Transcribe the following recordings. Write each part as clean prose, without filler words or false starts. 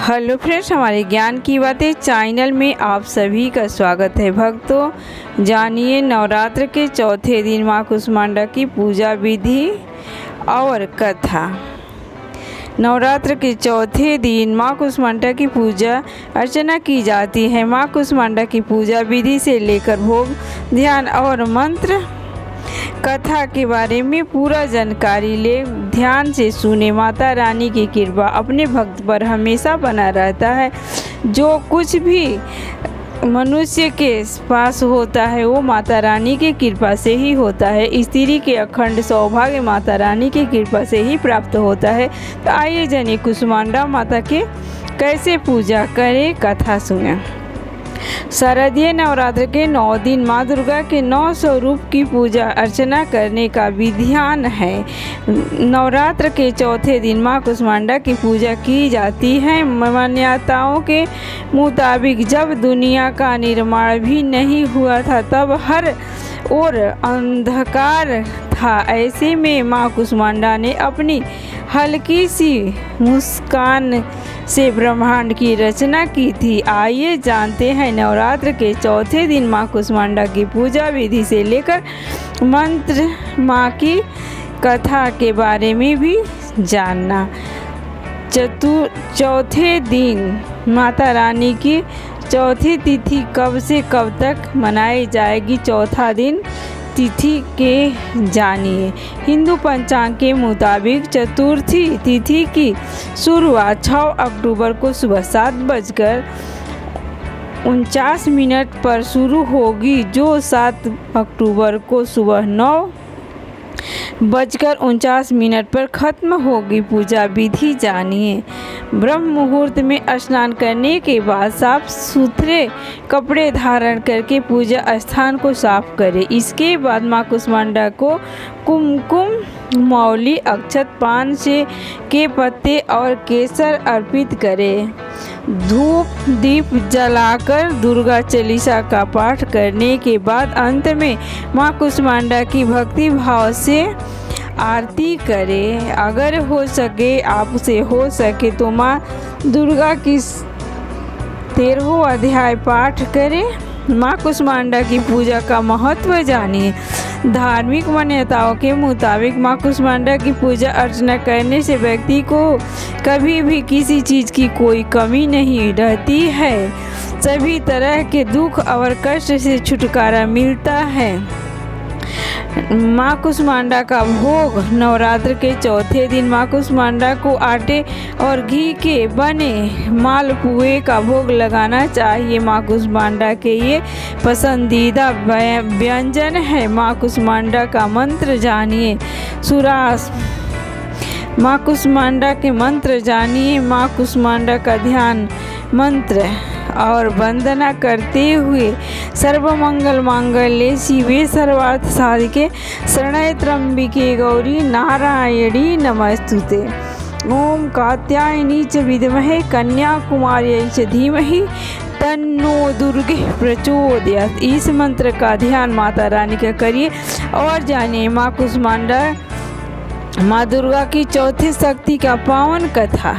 Hello friends, हमारे ज्ञान की बातें चैनल में आप सभी का स्वागत है। भक्तों, जानिए नवरात्र के चौथे दिन माँ कुष्मांडा की पूजा विधि और कथा। नवरात्र के चौथे दिन माँ कुष्मांडा की पूजा अर्चना की जाती है। माँ कुष्मांडा की पूजा विधि से लेकर भोग, ध्यान और मंत्र कथा के बारे में पूरा जानकारी ले, ध्यान से सुने। माता रानी की कृपा अपने भक्त पर हमेशा बना रहता है। जो कुछ भी मनुष्य के पास होता है वो माता रानी की कृपा से ही होता है। स्त्री के अखंड सौभाग्य माता रानी की कृपा से ही प्राप्त होता है। तो आइए जानिए कुष्मांडा माता के कैसे पूजा करें, कथा सुने। शारदीय नवरात्र के 9 दिन माँ दुर्गा के 9 स्वरूप की पूजा अर्चना करने का विधान है। नवरात्र के चौथे दिन माँ कुष्मांडा की पूजा की जाती है। मान्यताओं के मुताबिक जब दुनिया का निर्माण भी नहीं हुआ था तब हर ओर अंधकार था। ऐसे में माँ कुष्मांडा ने अपनी हल्की सी मुस्कान से ब्रह्मांड की रचना की थी। आइए जानते हैं नवरात्र के चौथे दिन माँ कुष्मांडा की पूजा विधि से लेकर मंत्र माँ की कथा के बारे में भी जानना। चौथे दिन माता रानी की चौथी तिथि कब से कब तक मनाई जाएगी? चौथा दिन तिथि के जानिए। हिंदू पंचांग के मुताबिक चतुर्थी तिथि की शुरुआत 6 अक्टूबर को सुबह 7:49 पर शुरू होगी, जो 7 अक्टूबर को सुबह 9:49 पर खत्म होगी। पूजा विधि जानिए। ब्रह्म मुहूर्त में स्नान करने के बाद साफ सुथरे कपड़े धारण करके पूजा स्थान को साफ करें। इसके बाद माँ कुष्मांडा को कुमकुम, मौली, अक्षत, पान से के पत्ते और केसर अर्पित करें। धूप दीप जलाकर दुर्गा चालीसा का पाठ करने के बाद अंत में माँ कुष्मांडा की भक्ति भाव से आरती करें। अगर हो सके, आपसे हो सके तो माँ दुर्गा की 13वां अध्याय पाठ करें। माँ कुष्मांडा की पूजा का महत्व जानिए। धार्मिक मान्यताओं के मुताबिक माँ कुष्मांडा की पूजा अर्चना करने से व्यक्ति को कभी भी किसी चीज़ की कोई कमी नहीं रहती है। सभी तरह के दुख और कष्ट से छुटकारा मिलता है। माँ कुष्मांडा का भोग। नवरात्र के चौथे दिन माँ कुष्मांडा को आटे और घी के बने मालपुए का भोग लगाना चाहिए। माँ कुष्मांडा के ये पसंदीदा व्यंजन है। माँ कुष्मांडा का मंत्र जानिए। सुरास माँ कुष्मांडा के मंत्र जानिए। माँ कुष्मांडा का ध्यान मंत्र और वंदना करते हुए सर्वमंगल मांगल्ये शिवे सर्वार्थ साधिके शरण्ये त्र्यंबिके गौरी नारायणी नमस्तुते। ओम कात्यायनी च विद्महे कन्याकुमार्यै च धीमहि तन्नो दुर्गे प्रचोदयात्। इस मंत्र का ध्यान माता रानी का करिए और जानिए माँ कुष्मांडा माँ दुर्गा की चौथी शक्ति का पावन कथा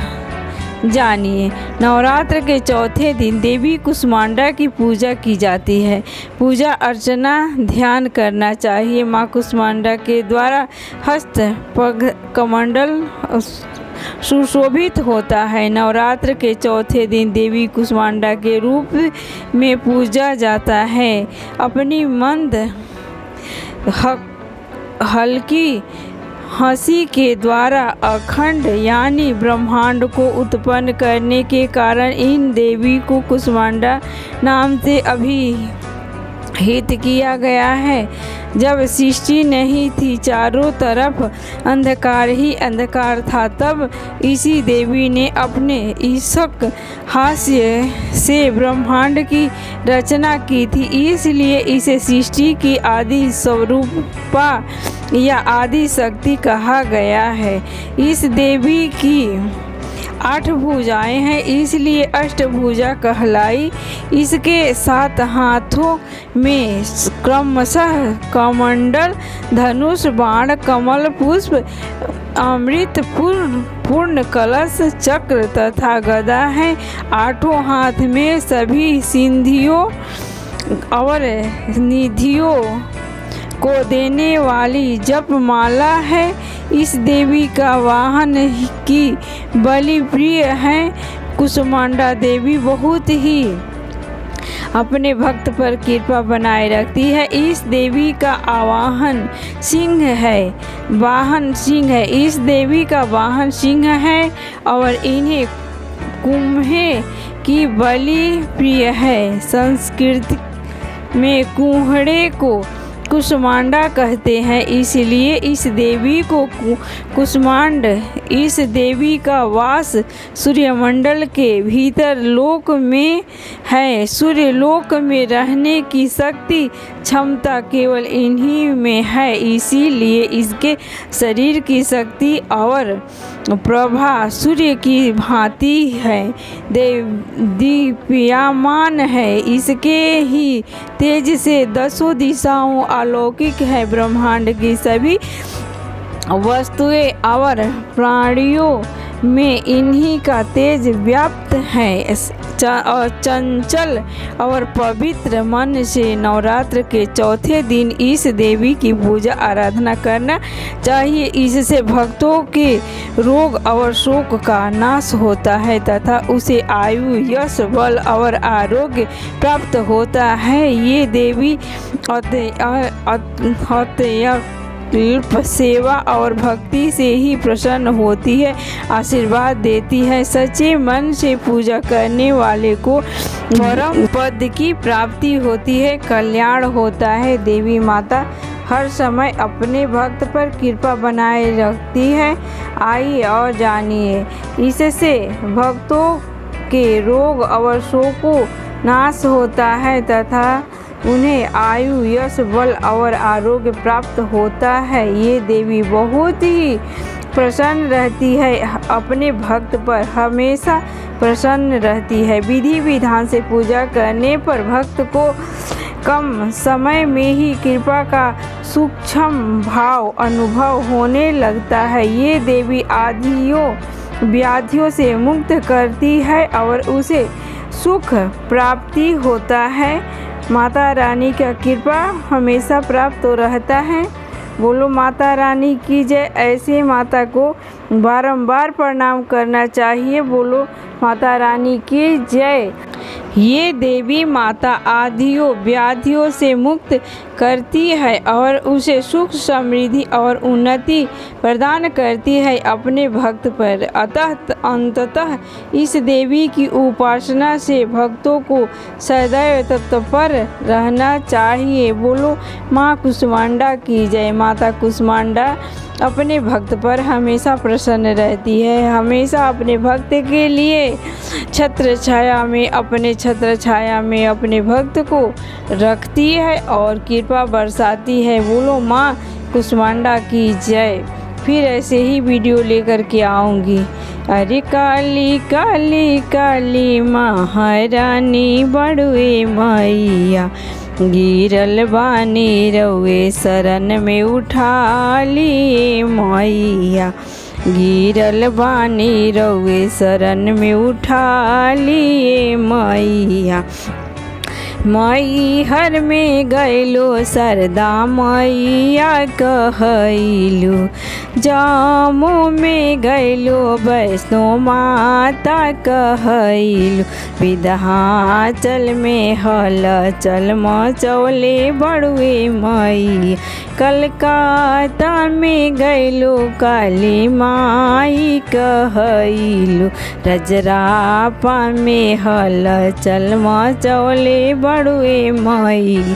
जानिए। नवरात्र के चौथे दिन देवी कुष्मांडा की पूजा की जाती है। पूजा अर्चना ध्यान करना चाहिए। माँ कुष्मांडा के द्वारा हस्त पग कमंडल सुशोभित होता है। नवरात्र के चौथे दिन देवी कुष्मांडा के रूप में पूजा जाता है। अपनी मंद हल्की हंसी के द्वारा अखंड यानी ब्रह्मांड को उत्पन्न करने के कारण इन देवी को कुष्मांडा नाम से अभिहित किया गया है। जब सृष्टि नहीं थी, चारों तरफ अंधकार ही अंधकार था, तब इसी देवी ने अपने ईशक हास्य से ब्रह्मांड की रचना की थी। इसलिए इसे सृष्टि की आदि स्वरूपा या आदि शक्ति कहा गया है। इस देवी की 8 भुजाएं हैं, इसलिए अष्टभुजा कहलाई। इसके 7 हाथों में क्रमशः कमंडल, धनुष, बाण, कमल, पुष्प, अमृत, पूर्ण कलश, चक्र तथा गदा है। 8 हाथ में सभी सिद्धियों और निधियों को देने वाली जप माला है। इस देवी का वाहन की बलि प्रिय है। कुसुमांडा देवी बहुत ही अपने भक्त पर कृपा बनाए रखती है। इस देवी का आवाहन सिंह है, वाहन सिंह है। इस देवी का वाहन सिंह है और इन्हें कुम्हे की बलि प्रिय है। संस्कृत में कुम्हड़े को कुसुमांडा कहते हैं, इसलिए इस देवी को कुसुमांड। इस देवी का वास सूर्यमंडल के भीतर लोक में है। सूर्य लोक में रहने की शक्ति क्षमता केवल इन्हीं में है, इसीलिए इसके शरीर की शक्ति और प्रभा सूर्य की भांति है, दीप्यमान है। इसके ही तेज से 10 दिशाओं अलौकिक है। ब्रह्मांड की सभी वस्तुएं और प्राणियों में इन्हीं का तेज व्याप्त है। चंचल और पवित्र मन से नवरात्र के चौथे दिन इस देवी की पूजा आराधना करना चाहिए। इससे भक्तों के रोग और शोक का नाश होता है तथा उसे आयु, यश, बल और आरोग्य प्राप्त होता है। ये देवी अत्यल्प सेवा और भक्ति से ही प्रसन्न होती है, आशीर्वाद देती है। सच्चे मन से पूजा करने वाले को परम पद की प्राप्ति होती है, कल्याण होता है। देवी माता हर समय अपने भक्त पर कृपा बनाए रखती है। आइए और जानिए, इससे भक्तों के रोग और शोकों नाश होता है तथा उन्हें आयु, यश, बल और आरोग्य प्राप्त होता है। ये देवी बहुत ही प्रसन्न रहती है, अपने भक्त पर हमेशा प्रसन्न रहती है। विधि विधान से पूजा करने पर भक्त को कम समय में ही कृपा का सूक्ष्म भाव अनुभव होने लगता है। ये देवी आदियों व्याधियों से मुक्त करती है और उसे सुख प्राप्ति होता है। माता रानी का कृपा हमेशा प्राप्त हो रहता है। बोलो माता रानी की जय। ऐसे माता को बारंबार प्रणाम करना चाहिए। बोलो माता रानी की जय। ये देवी माता आदियों व्याधियों से मुक्त करती है और उसे सुख, समृद्धि और उन्नति प्रदान करती है अपने भक्त पर। अतः अंततः इस देवी की उपासना से भक्तों को सदैव तत्पर रहना चाहिए। बोलो माँ कुसुमांडा की जय। माता कुसुमांडा अपने भक्त पर हमेशा प्रसन्न रहती है, हमेशा अपने भक्त के लिए छत्र छाया में अपने भक्त को रखती है और कृपा बरसाती है। बोलो माँ कुसुमांडा की जय। फिर ऐसे ही वीडियो लेकर के आऊँगी। अरे काली काली काली महारानी बड़ुए मैया, गिरल बानी रउए शरण में उठा लिए मैया, गिरल बानी रउए शरण में उठा लिए मैया। मई हर में गैलो सरदा मैया कहैलू, जामो में गैलो वैष्णो माता कहैलू, विंध्याचल में हलचल मचौले बड़ुए मई, कलकत्ता में गैलो काली माई कहैलू, रजरापा में हलचल मचौले बड़ुए मई,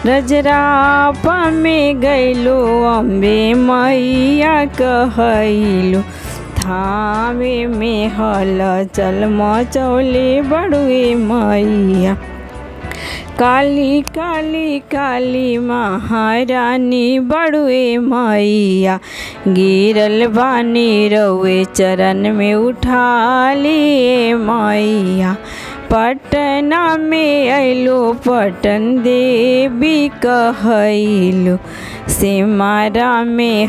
रजरापा में गैलो अम्बे मैया कहैलू, थामे में हलचल मचौले बड़ुए मैया, काली काली काली महारानी बड़ुए मैया, गिरल बानी रउए चरण में उठा लिए मैया। पटना में अइलो पटन देवी कहैलो, सिमारा में